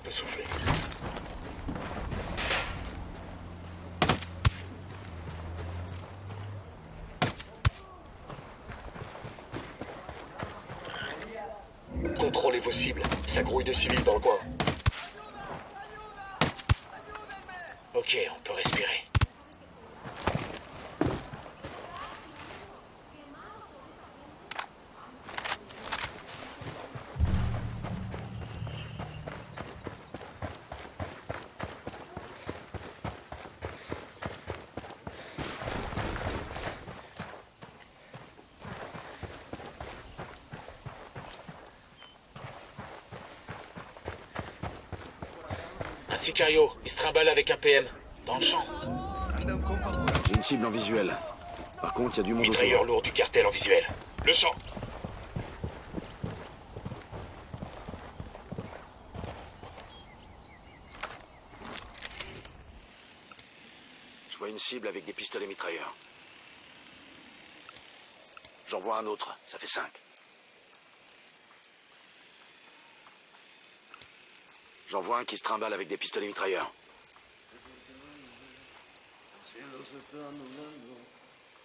peut souffler. Contrôlez vos cibles. Ça grouille de civils dans le coin. Ok, on peut respirer. Un sicario, il se trimballe avec un PM. Dans le champ. J'ai une cible en visuel. Par contre, il y a du monde Mitrailleur autour. lourd du cartel en visuel. Le champ. Je vois une cible avec des pistolets mitrailleurs. J'en vois un autre, ça fait 5. J'en vois un qui se trimballe avec des pistolets mitrailleurs.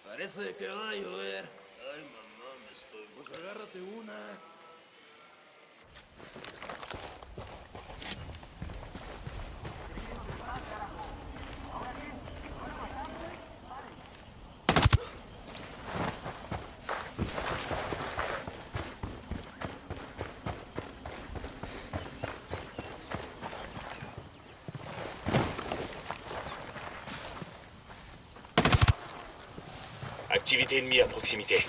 Parece que va a llover. Ay, mamá, me estoy... Pues agárrate una. Activité ennemie à proximité.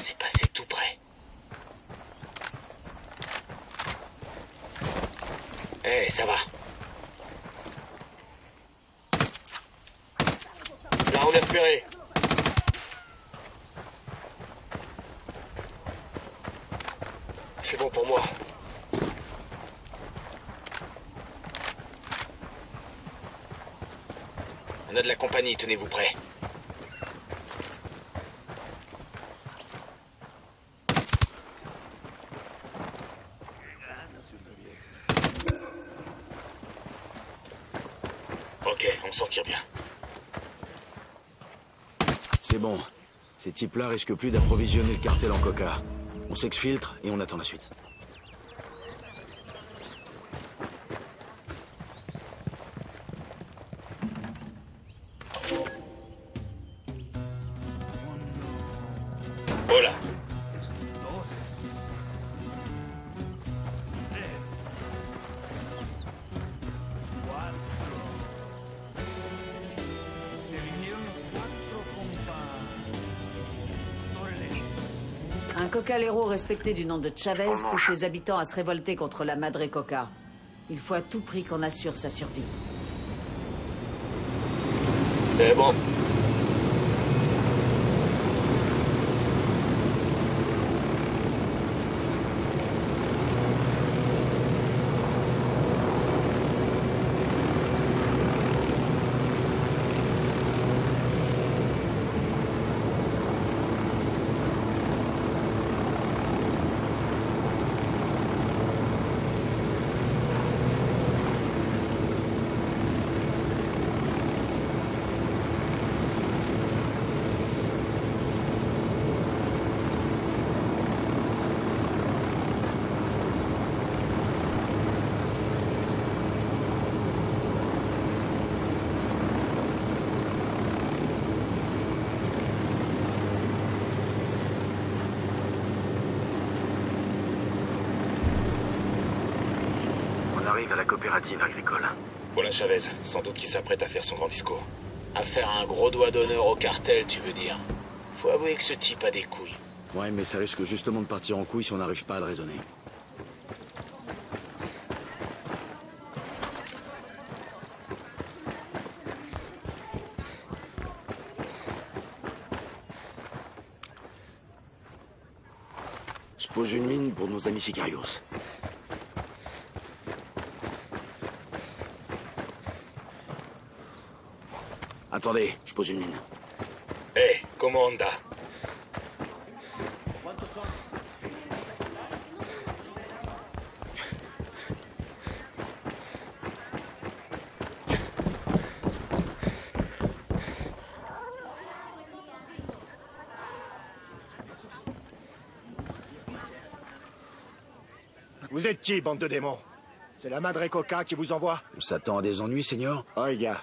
C'est passé tout près. Eh, ça va. Là, on est repéré. C'est bon pour moi. On a de la compagnie, tenez-vous prêts. Ok, on s'en tire bien. C'est bon. Ces types-là risquent plus d'approvisionner le cartel en coca. On s'exfiltre et on attend la suite. Voilà. Un cocalero respecté du nom de Chavez pousse les habitants à se révolter contre la Madre Coca. Il faut à tout prix qu'on assure sa survie. C'est bon. On arrive à la coopérative agricole. Voilà Chavez, sans doute qu'il s'apprête à faire son grand discours. À faire un gros doigt d'honneur au cartel, tu veux dire. Faut avouer que ce type a des couilles. Ouais, mais ça risque justement de partir en couille si on n'arrive pas à le raisonner. Je pose une mine pour nos amis Sicarios. Attendez, je pose une mine. Hé, comanda. Vous êtes qui, bande de démons? C'est la Madre Coca qui vous envoie? On s'attend à des ennuis, Seigneur? Oiga,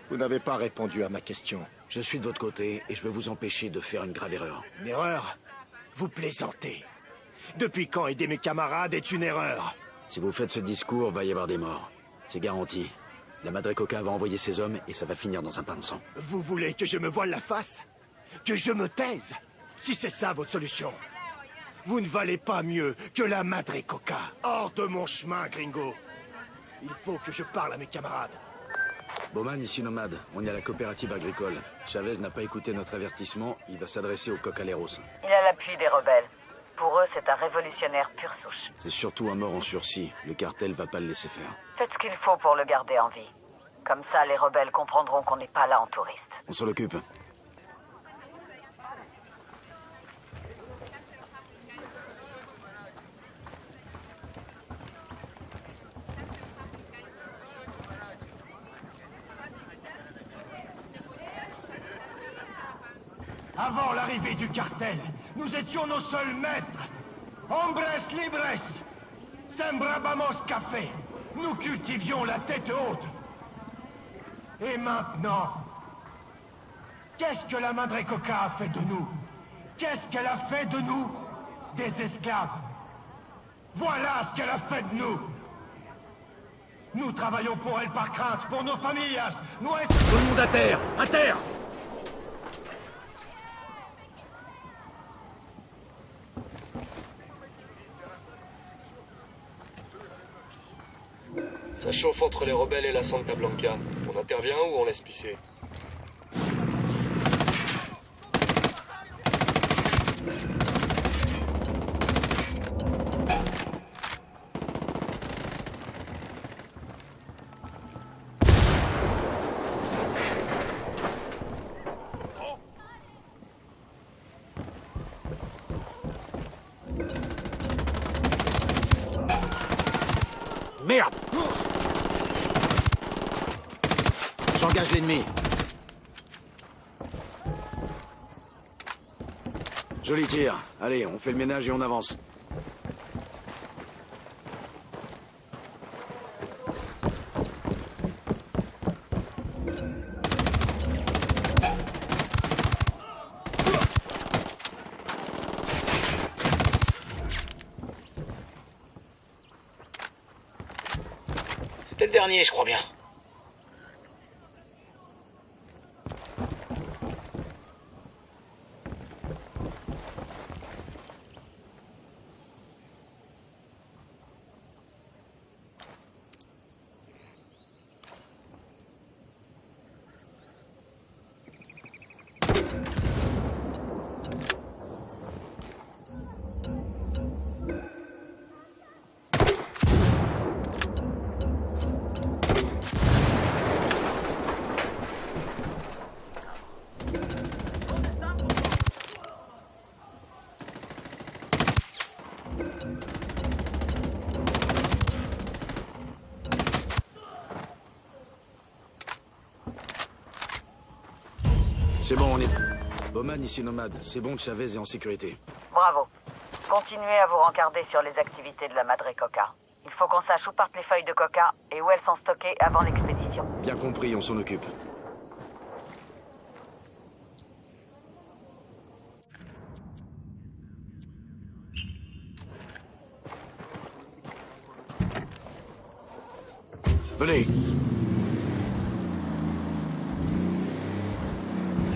vous n'avez pas répondu à ma question. Je suis de votre côté et je veux vous empêcher de faire une grave erreur. Une erreur? Vous plaisantez. Depuis quand aider mes camarades est une erreur? Si vous faites ce discours, va y avoir des morts. C'est garanti. La Madre Coca va envoyer ses hommes et ça va finir dans un bain de sang. Vous voulez que je me voile la face? Que je me taise? Si c'est ça votre solution. Vous ne valez pas mieux que la Madre Coca. Hors de mon chemin, gringo. Il faut que je parle à mes camarades. Bowman, ici Nomade. On est à la coopérative agricole. Chavez n'a pas écouté notre avertissement. Il va s'adresser aux Cocaleros. Il a l'appui des rebelles. Pour eux, c'est un révolutionnaire pure souche. C'est surtout un mort en sursis. Le cartel va pas le laisser faire. Faites ce qu'il faut pour le garder en vie. Comme ça, les rebelles comprendront qu'on n'est pas là en touriste. On s'en occupe. Avant l'arrivée du cartel, nous étions nos seuls maîtres. Hombres libres. Sembrabamos café. Nous cultivions la tête haute. Et maintenant, qu'est-ce que la Madre Coca a fait de nous? Qu'est-ce qu'elle a fait de nous? Des esclaves. Voilà ce qu'elle a fait de nous. Nous travaillons pour elle par crainte, pour nos familles. Tout le monde à terre! À terre! Ça chauffe entre les rebelles et la Santa Blanca. On intervient ou on laisse pisser? Merde! J'engage l'ennemi. Joli tir. Allez, on fait le ménage et on avance. C'était le dernier, je crois bien. C'est bon, on est... Bowman, ici Nomade. C'est bon, Chavez est en sécurité. Bravo. Continuez à vous rencarder sur les activités de la Madre Coca. Il faut qu'on sache où partent les feuilles de coca et où elles sont stockées avant l'expédition. Bien compris, on s'en occupe. Venez.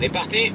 On est parti.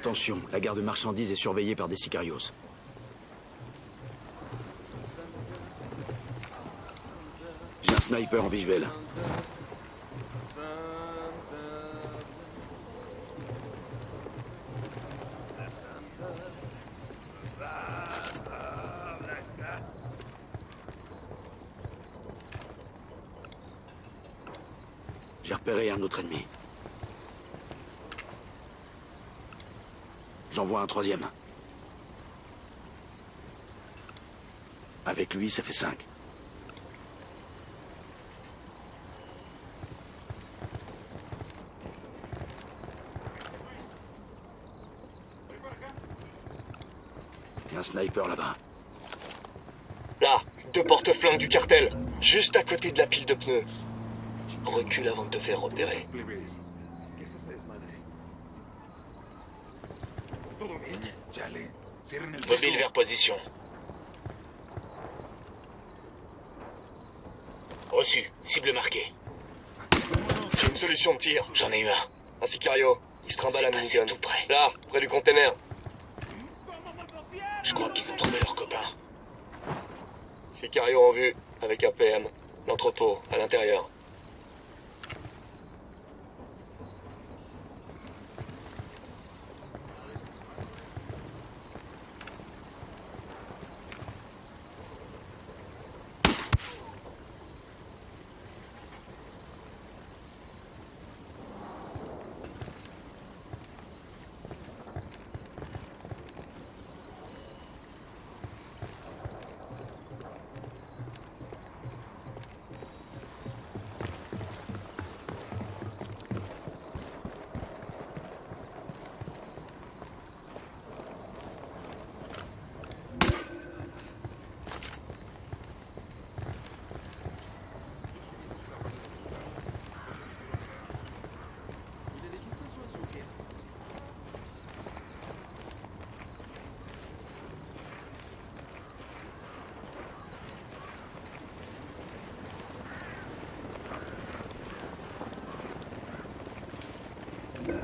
Attention, la gare de marchandises est surveillée par des sicarios. J'ai un sniper en visuel. J'ai repéré un autre ennemi. J'en vois un troisième. Avec lui, ça fait 5. Il y a un sniper là-bas. Là, 2 porte-flingues du cartel, juste à côté de la pile de pneus. Recule avant de te faire repérer. Mobile vers position. Reçu. Cible marquée. J'ai une solution de tir. J'en ai eu un. Un sicario. Il se trimballe à C'est passé minigun. tout près. Là, près du container. Je crois qu'ils ont trouvé leur copain. Sicario en vue, avec APM. L'entrepôt, à l'intérieur.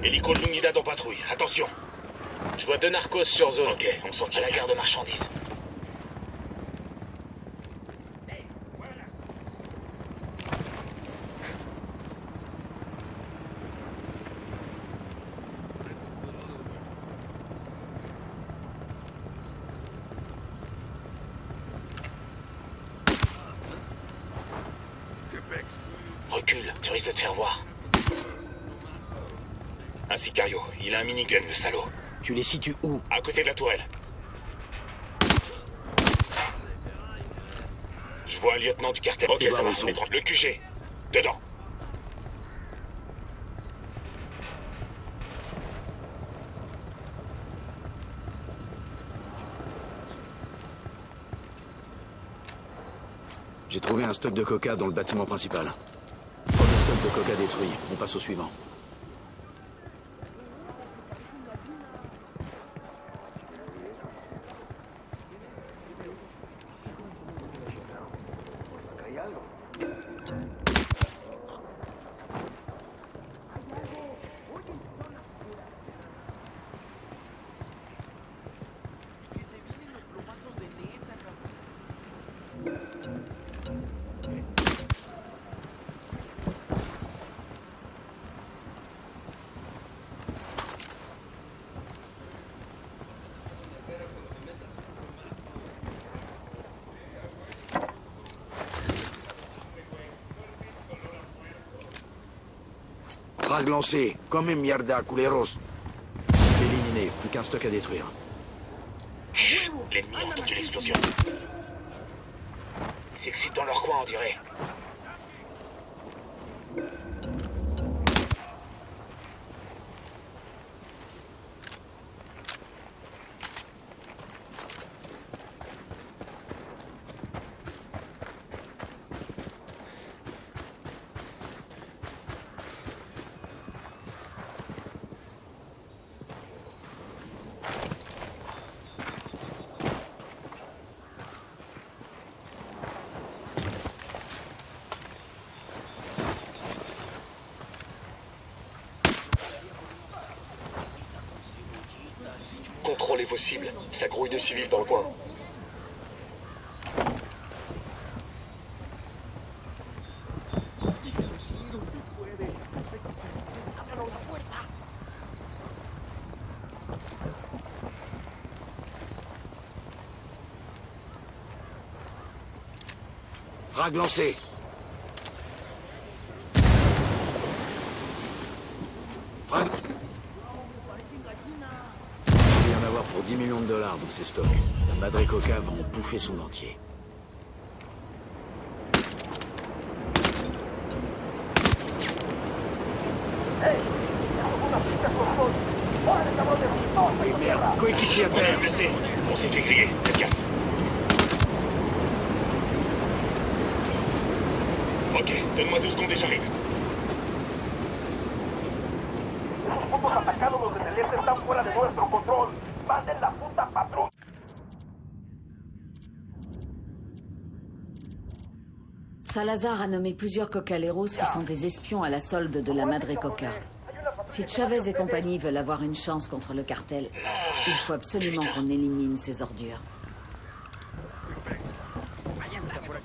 Hélico de l'unidad en patrouille. Attention. Je vois 2 narcos sur zone. Ok, on sort à la gare de marchandises. Recule, tu risques de te faire voir. Un sicario, il a un minigun, le salaud. Tu les situes où? À côté de la tourelle. Je vois un lieutenant du cartel. Ok, Et bah, ça va, ils sont- on est tranquille. Le QG. Dedans. J'ai trouvé un stock de coca dans le bâtiment principal. Premier stock de coca détruit. On passe au suivant. Frag lancé. Comme mierda, culeros. C'est éliminé. Plus qu'un stock à détruire. L'ennemi a entendu l'explosion. Ils s'excitent dans leur coin, on dirait. contrôlez vos cibles. Ça grouille de civils dans le coin. Frag lancé. Frag. Il va y en avoir pour 10 millions de dollars dans ces stocks. La Madre Coca va en bouffer son entier. Et merde, coéquipier à On est terre. blessé. On s'est fait griller. Faites gaffe. Ok, donne-moi 2 secondes et j'arrive. Putos atacados los del este están fuera de nuestro control. ¡Manden la puta patrulla! Salazar a nommé plusieurs cocaleros qui sont des espions à la solde de la Madre Coca. Si Chavez et compagnie veulent avoir une chance contre le cartel, il faut absolument qu'on élimine ces ordures.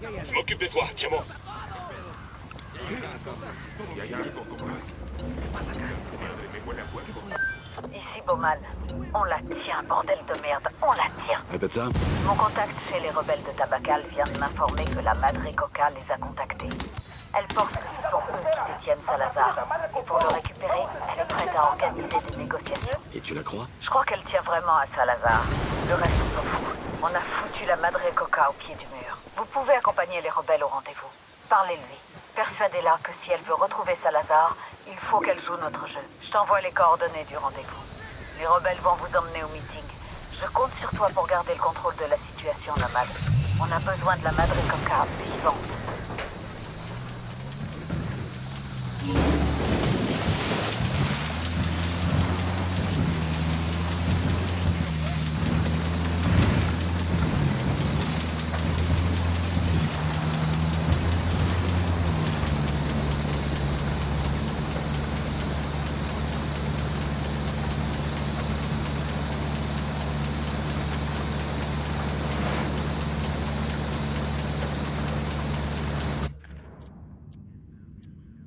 Je m'occupe de toi, tiens-moi. Ici Bowman. On la tient, bordel de merde, on la tient. Répète ça. Mon contact chez les rebelles de Tabacal vient de m'informer que la Madre Coca les a contactés. Elle pense que ce sont eux qui détiennent Salazar. Et pour le récupérer, elle est prête à organiser des négociations. Et tu la crois? Je crois qu'elle tient vraiment à Salazar. Le reste, on s'en fout. On a foutu la Madre Coca au pied du mur. Vous pouvez accompagner les rebelles au rendez-vous. Parlez-lui. Persuadez-la que si elle veut retrouver Salazar, il faut qu'elle joue notre jeu. Je t'envoie les coordonnées du rendez-vous. Les rebelles vont vous emmener au meeting. Je compte sur toi pour garder le contrôle de la situation, nomade. On a besoin de la Madre Coca vivante.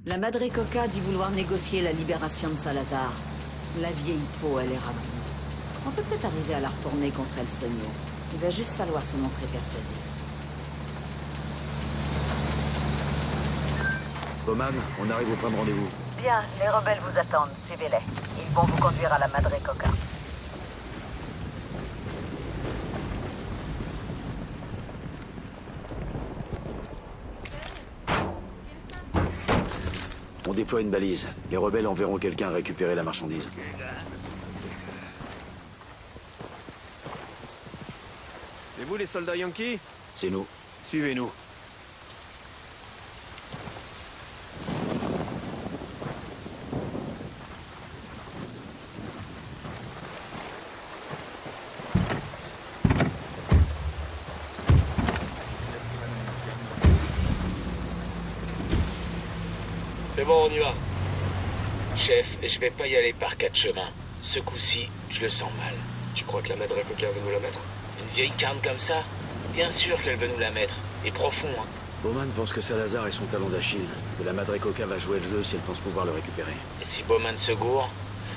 La Madre Coca dit vouloir négocier la libération de Salazar. La vieille peau, elle est rapide. On peut peut-être arriver à la retourner contre El Sueño. Il va juste falloir se montrer persuasif. Bowman, on arrive au point de rendez-vous. Bien, les rebelles vous attendent. Suivez-les. Ils vont vous conduire à la Madre Coca. On déploie une balise. Les rebelles enverront quelqu'un récupérer la marchandise. C'est vous les soldats Yankees? C'est nous. Suivez-nous. C'est bon, on y va. Chef, je vais pas y aller par 4 chemins. Ce coup-ci, je le sens mal. Tu crois que la Madre Coca veut nous la mettre? Une vieille carne comme ça? Bien sûr qu'elle veut nous la mettre. Et profond, hein. Bowman pense que Salazar est son talon d'Achille, que la Madre Coca va jouer le jeu si elle pense pouvoir le récupérer. Et si Bowman se gourre,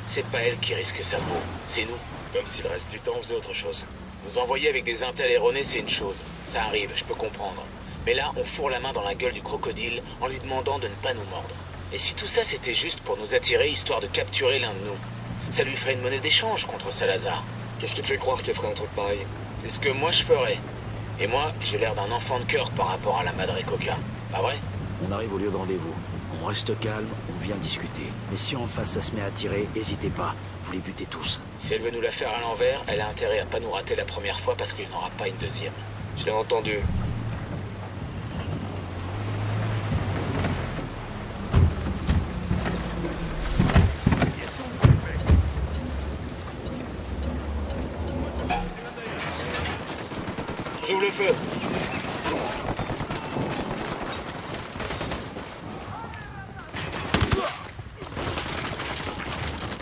c'est pas elle qui risque sa peau, c'est nous. Comme si le reste du temps on faisait autre chose. Nous envoyer avec des intels erronés, c'est une chose. Ça arrive, je peux comprendre. Mais là, on fourre la main dans la gueule du crocodile en lui demandant de ne pas nous mordre. Et si tout ça c'était juste pour nous attirer, histoire de capturer l'un de nous, ça lui ferait une monnaie d'échange contre Salazar. Qu'est-ce qui te fait croire qu'elle ferait un truc pareil? C'est ce que moi je ferais. Et moi, j'ai l'air d'un enfant de cœur par rapport à la Madre Coca. Pas vrai? On arrive au lieu de rendez-vous. On reste calme, on vient discuter. Mais si en face ça se met à tirer, hésitez pas. Vous les butez tous. Si elle veut nous la faire à l'envers, elle a intérêt à pas nous rater la première fois parce qu'il n'y en aura pas une deuxième. Je l'ai entendu. J'ouvre le feu.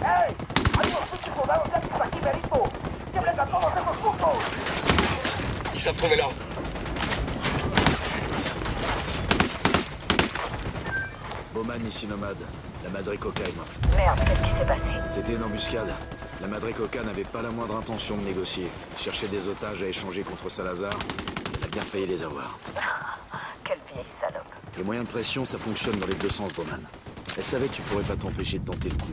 ¡Ey! ¡Hay unos pinches soldados yanquis aquí, merito! ¡Tiemblen savent qu'on est là. Bowman ici nomade. La Madre Coca est morte. Merde, qu'est-ce qui s'est passé? C'était une embuscade. La Madre Coca n'avait pas la moindre intention de négocier. Cherchait des otages à échanger contre Salazar. Elle a bien failli les avoir. Quelle vieille salope. Les moyens de pression, ça fonctionne dans les deux sens, Bowman. Elle savait que tu pourrais pas t'empêcher de tenter le coup.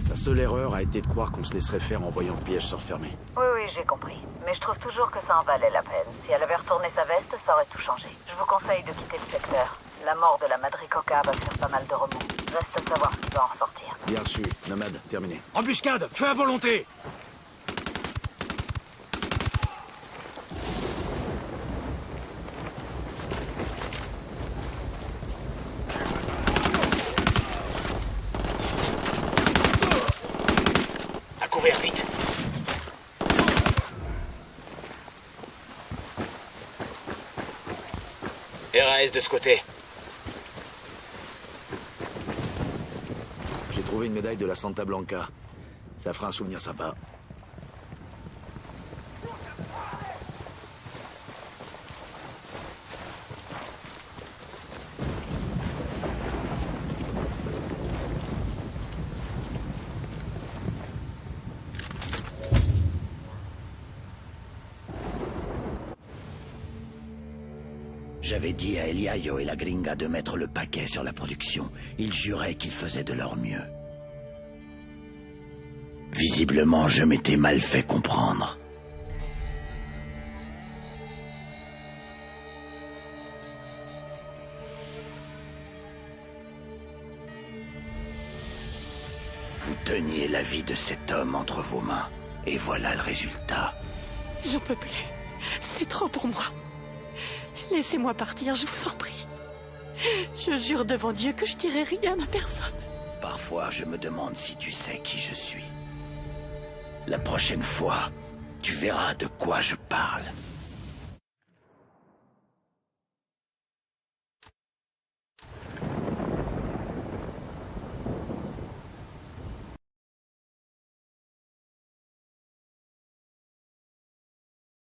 Sa seule erreur a été de croire qu'on se laisserait faire en voyant le piège se refermer. Oui, j'ai compris. Mais je trouve toujours que ça en valait la peine. Si elle avait retourné sa veste, ça aurait tout changé. Je vous conseille de quitter le secteur. La mort de la Madre Coca va faire pas mal de remous. Reste à savoir ce qui va en ressortir. Bien reçu. Nomade, terminé. Embuscade, feu à volonté. À couvert, vite. RAS de ce côté. J'ai trouvé une médaille de la Santa Blanca. Ça fera un souvenir sympa. J'avais dit à Eliayo et la Gringa de mettre le paquet sur la production. Ils juraient qu'ils faisaient de leur mieux. Visiblement, je m'étais mal fait comprendre. Vous teniez la vie de cet homme entre vos mains, et voilà le résultat. J'en peux plus. C'est trop pour moi. Laissez-moi partir, je vous en prie. Je jure devant Dieu que je dirai rien à personne. Parfois, je me demande si tu sais qui je suis. La prochaine fois, tu verras de quoi je parle.